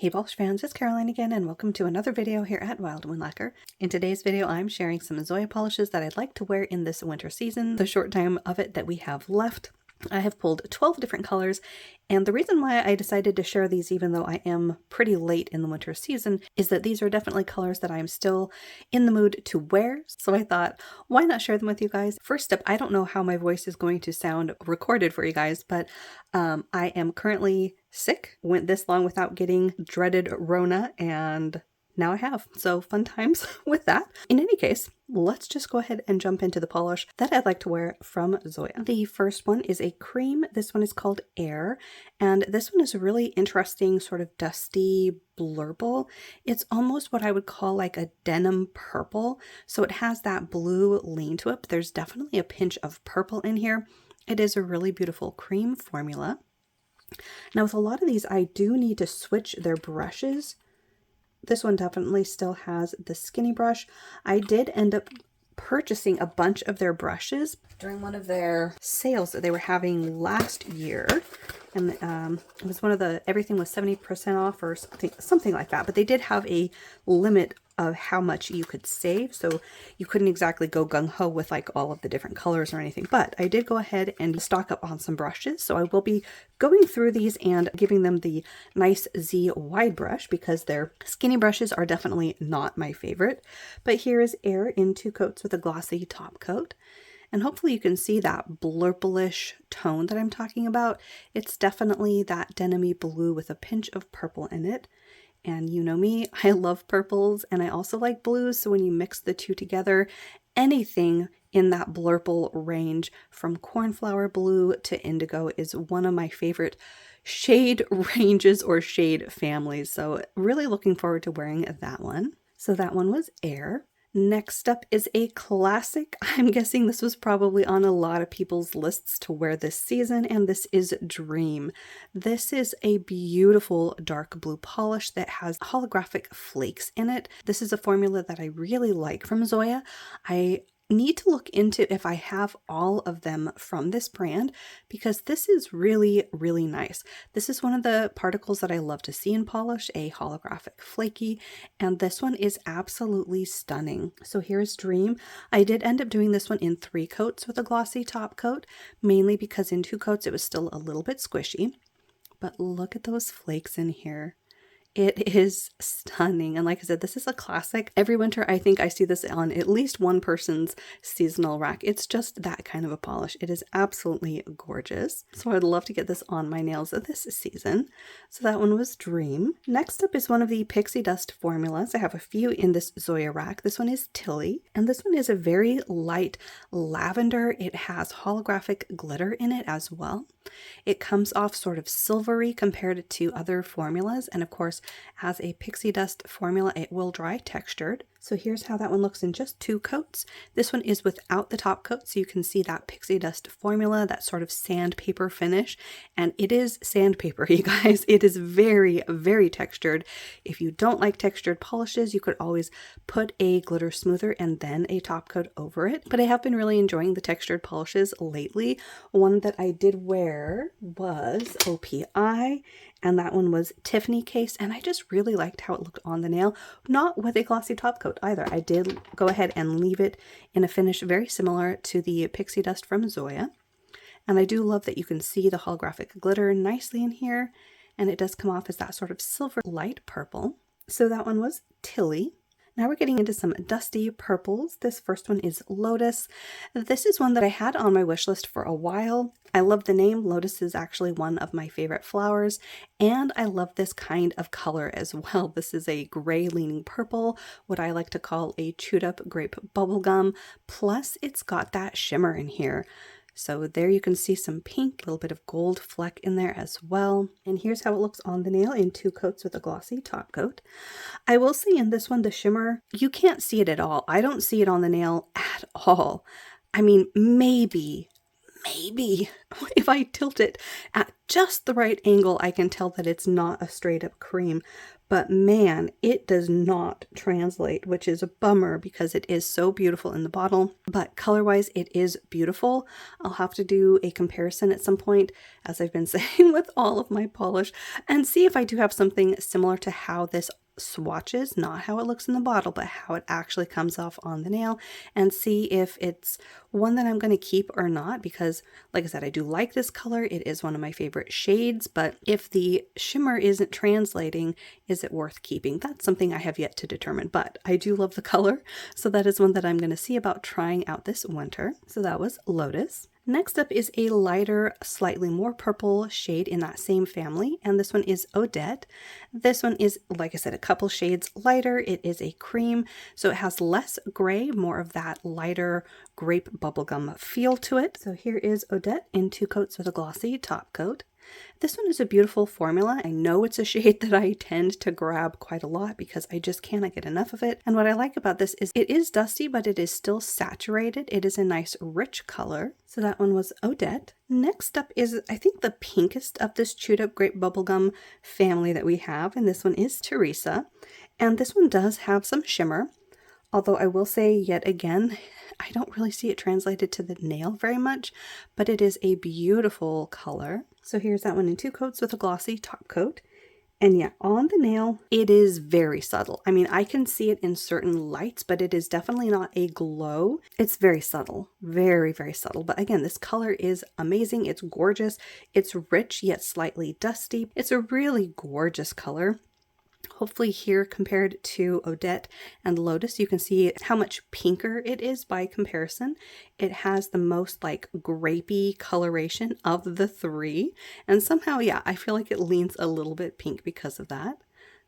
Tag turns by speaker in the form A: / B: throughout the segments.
A: Hey polish fans, it's Caroline again and welcome to another video here at Wild Moonlacquer. In today's video I'm sharing some Zoya polishes that I'd like to wear in this winter season, the short time of it that we have left. I have pulled 12 different colors, and the reason why I decided to share these even though I am pretty late in the winter season is that these are definitely colors that I'm still in the mood to wear, so I thought, why not share them with you guys? First up, I don't know how my voice is going to sound recorded for you guys, but I am currently sick. Went this long without getting dreaded Rona, and now I have. So fun times with that. In any case, let's just go ahead and jump into the polish that I'd like to wear from Zoya. The first one is a cream. This one is called Air, and this one is a really interesting sort of dusty blurple. It's almost what I would call like a denim purple. So it has that blue lean to it, but there's definitely a pinch of purple in here. It is a really beautiful cream formula. Now with a lot of these, I do need to switch their brushes. This one definitely still has the skinny brush. I did end up purchasing a bunch of their brushes during one of their sales that they were having last year. And it was one of the, everything was 70% off or something like that. But they did have a limit of how much you could save. So you couldn't exactly go gung-ho with like all of the different colors or anything. But I did go ahead and stock up on some brushes. So I will be going through these and giving them the nice Z wide brush because their skinny brushes are definitely not my favorite. But here is Air in 2 coats with a glossy top coat. And hopefully you can see that blurplish tone that I'm talking about. It's definitely that denim-y blue with a pinch of purple in it. And you know me, I love purples and I also like blues. So when you mix the two together, anything in that blurple range from cornflower blue to indigo is one of my favorite shade ranges or shade families. So really looking forward to wearing that one. So that one was Air. Next up is a classic. I'm guessing this was probably on a lot of people's lists to wear this season, and this is Dream. This is a beautiful dark blue polish that has holographic flakes in it. This is a formula that I really like from Zoya. I need to look into if I have all of them from this brand because this is really, really nice. This is one of the particles that I love to see in polish, a holographic flaky, and this one is absolutely stunning. So here's Dream. I did end up doing this one in 3 coats with a glossy top coat, mainly because in 2 coats it was still a little bit squishy, but look at those flakes in here. It is stunning. And like I said, this is a classic. Every winter, I think I see this on at least one person's seasonal rack. It's just that kind of a polish. It is absolutely gorgeous. So I'd love to get this on my nails this season. So that one was Dream. Next up is one of the pixie dust formulas. I have a few in this Zoya rack. This one is Tilly. And this one is a very light lavender. It has holographic glitter in it as well. It comes off sort of silvery compared to other formulas. And of course, as a pixie dust formula, it will dry textured. So here's how that one looks in just 2 coats. This one is without the top coat, so you can see that pixie dust formula, that sort of sandpaper finish. And it is sandpaper, you guys. It is very, very textured. If you don't like textured polishes, you could always put a glitter smoother and then a top coat over it. But I have been really enjoying the textured polishes lately. One that I did wear was OPI, and that one was Tiffany case, and I just really liked how it looked on the nail, not with a glossy top coat either. I did go ahead and leave it in a finish very similar to the pixie dust from Zoya, and I do love that you can see the holographic glitter nicely in here, and it does come off as that sort of silver light purple. So that one was Tilly. Now we're getting into some dusty purples. This first one is Lotus. This is one that I had on my wish list for a while. I love the name. Lotus is actually one of my favorite flowers, and I love this kind of color as well. This is a gray leaning purple, what I like to call a chewed up grape bubblegum, plus it's got that shimmer in here. So there you can see some pink, a little bit of gold fleck in there as well. And here's how it looks on the nail in 2 coats with a glossy top coat. I will say in this one, the shimmer, you can't see it at all. I don't see it on the nail at all. I mean, maybe maybe if I tilt it at just the right angle, I can tell that it's not a straight up cream. But man, it does not translate, which is a bummer because it is so beautiful in the bottle. But color-wise, it is beautiful. I'll have to do a comparison at some point, as I've been saying with all of my polish, and see if I do have something similar to how this swatches, not how it looks in the bottle, but how it actually comes off on the nail, and see if it's one that I'm going to keep or not, because like I said, I do like this color. It is one of my favorite shades, but if the shimmer isn't translating, is it worth keeping? That's something I have yet to determine, but I do love the color, so that is one that I'm going to see about trying out this winter. So that was Lotus. Next up is a lighter, slightly more purple shade in that same family, and this one is Odette. This one is, like I said, a couple shades lighter. It is a cream, so it has less gray, more of that lighter grape bubblegum feel to it. So here is Odette in 2 coats with a glossy top coat. This one is a beautiful formula. I know it's a shade that I tend to grab quite a lot because I just cannot get enough of it. And what I like about this is it is dusty, but it is still saturated. It is a nice rich color. So that one was Odette. Next up is, I think, the pinkest of this chewed up grape bubblegum family that we have. And this one is Teresa. And this one does have some shimmer. Although I will say yet again, I don't really see it translated to the nail very much, but it is a beautiful color. So here's that one in 2 coats with a glossy top coat. And yeah, on the nail, it is very subtle. I mean, I can see it in certain lights, but it is definitely not a glow. It's very subtle, very, very subtle. But again, this color is amazing. It's gorgeous. It's rich, yet slightly dusty. It's a really gorgeous color. Hopefully here compared to Odette and Lotus, you can see how much pinker it is by comparison. It has the most like grapey coloration of the 3. And somehow, yeah, I feel like it leans a little bit pink because of that.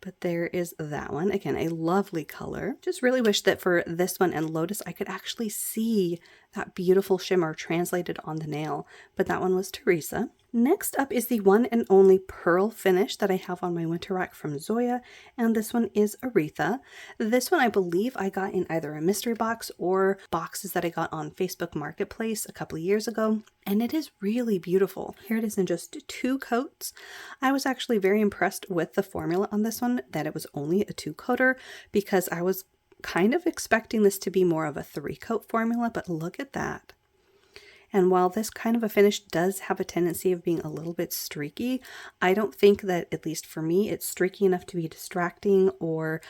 A: But there is that one. Again, a lovely color. Just really wish that for this one and Lotus, I could actually see that beautiful shimmer translated on the nail. But that one was Teresa. Next up is the one and only pearl finish that I have on my winter rack from Zoya, and this one is Artha. This one I believe I got in either a mystery box or boxes that I got on Facebook Marketplace a couple of years ago, and it is really beautiful. Here it is in just 2 coats. I was actually very impressed with the formula on this one, that it was only a 2-coater, because I was kind of expecting this to be more of a 3-coat formula, but look at that. And while this kind of a finish does have a tendency of being a little bit streaky, I don't think that, at least for me, it's streaky enough to be distracting or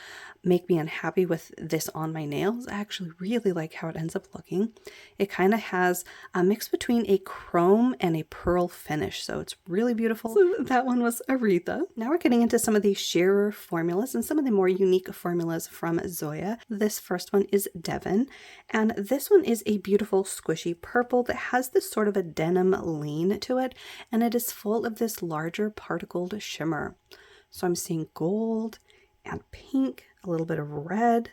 A: make me unhappy with this on my nails. I actually really like how it ends up looking. It kind of has a mix between a chrome and a pearl finish, so it's really beautiful. So that one was Artha. Now we're getting into some of the sheerer formulas and some of the more unique formulas from Zoya. This first one is Devon, and this one is a beautiful squishy purple that has this sort of a denim lean to it, and it is full of this larger particled shimmer. So I'm seeing gold and pink, a little bit of red,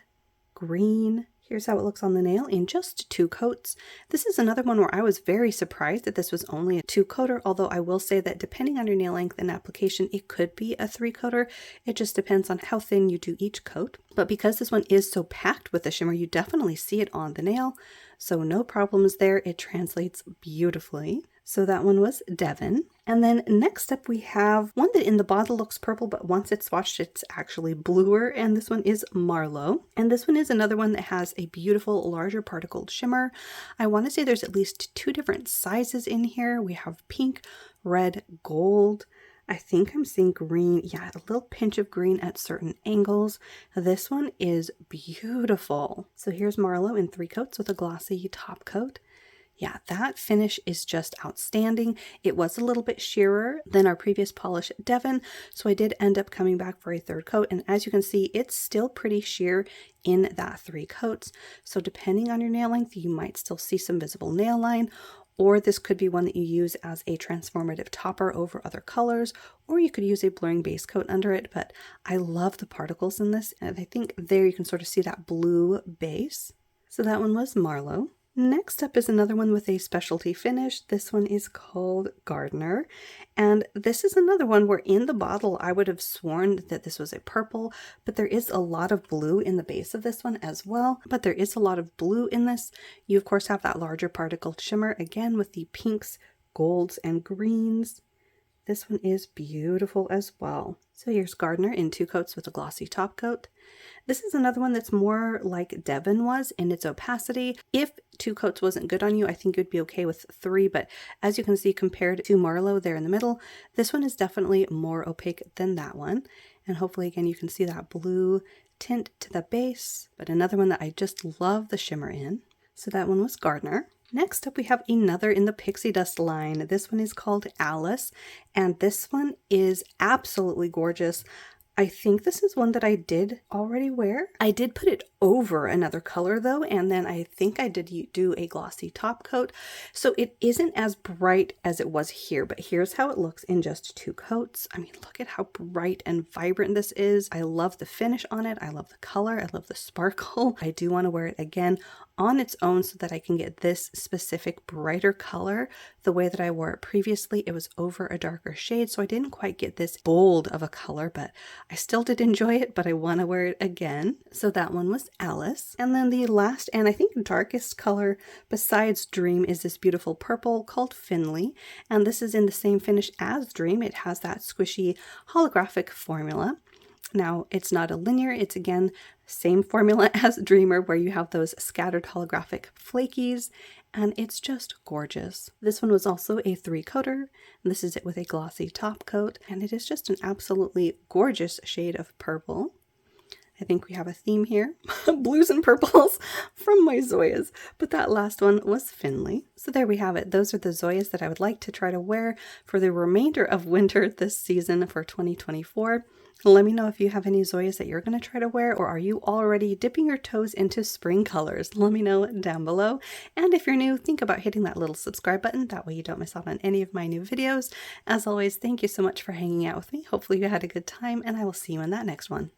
A: green. Here's how it looks on the nail in just 2 coats. This is another one where I was very surprised that this was only a 2-coater, although I will say that depending on your nail length and application, it could be a 3-coater. It just depends on how thin you do each coat. But because this one is so packed with the shimmer, you definitely see it on the nail. So no problems there. It translates beautifully. So that one was Devon. And then next up we have one that in the bottle looks purple, but once it's swatched, it's actually bluer. And this one is Marlo. And this one is another one that has a beautiful larger particled shimmer. I want to say there's at least 2 different sizes in here. We have pink, red, gold. I think I'm seeing green. Yeah, a little pinch of green at certain angles. This one is beautiful. So here's Marlo in 3 coats with a glossy top coat. Yeah, that finish is just outstanding. It was a little bit sheerer than our previous polish Devon, so I did end up coming back for a 3rd coat. And as you can see, it's still pretty sheer in that 3 coats. So depending on your nail length, you might still see some visible nail line, or this could be one that you use as a transformative topper over other colors, or you could use a blurring base coat under it. But I love the particles in this, and I think there you can sort of see that blue base. So that one was Marlo. Next up is another one with a specialty finish. This one is called Gardener, and this is another one where in the bottle I would have sworn that this was a purple, but there is a lot of blue in the base of this one as well. But there is a lot of blue in this. You of course have that larger particle shimmer again with the pinks, golds, and greens. This one is beautiful as well. So here's Gardener in 2 coats with a glossy top coat. This is another one that's more like Devon was in its opacity. If 2 coats wasn't good on you, I think you'd be okay with 3, but as you can see compared to Marlo there in the middle, this one is definitely more opaque than that one. And hopefully again you can see that blue tint to the base, but another one that I just love the shimmer in. So that one was Gardener. Next up we have another in the Pixie Dust line. This one is called Alice, and this one is absolutely gorgeous. I think this is one that I did already wear. I did put it over another color though, and then I think I did do a glossy top coat. So it isn't as bright as it was here, but here's how it looks in just 2 coats. I mean, look at how bright and vibrant this is. I love the finish on it. I love the color. I love the sparkle. I do want to wear it again on its own so that I can get this specific brighter color. The way that I wore it previously, it was over a darker shade, so I didn't quite get this bold of a color, but I still did enjoy it, but I want to wear it again. So that one was Alice. And then the last and I think darkest color besides Dream is this beautiful purple called Finley, and this is in the same finish as Dream. It has that squishy holographic formula. Now, it's not a linear, it's again, same formula as Dreamer where you have those scattered holographic flakies, and it's just gorgeous. This one was also a 3-coater. This is it with a glossy top coat, and it is just an absolutely gorgeous shade of purple. I think we have a theme here, blues and purples from my Zoyas, but that last one was Finley. So there we have it. Those are the Zoyas that I would like to try to wear for the remainder of winter this season for 2024. Let me know if you have any Zoyas that you're going to try to wear, or are you already dipping your toes into spring colors? Let me know down below. And if you're new, think about hitting that little subscribe button. That way you don't miss out on any of my new videos. As always, thank you so much for hanging out with me. Hopefully you had a good time, and I will see you in that next one.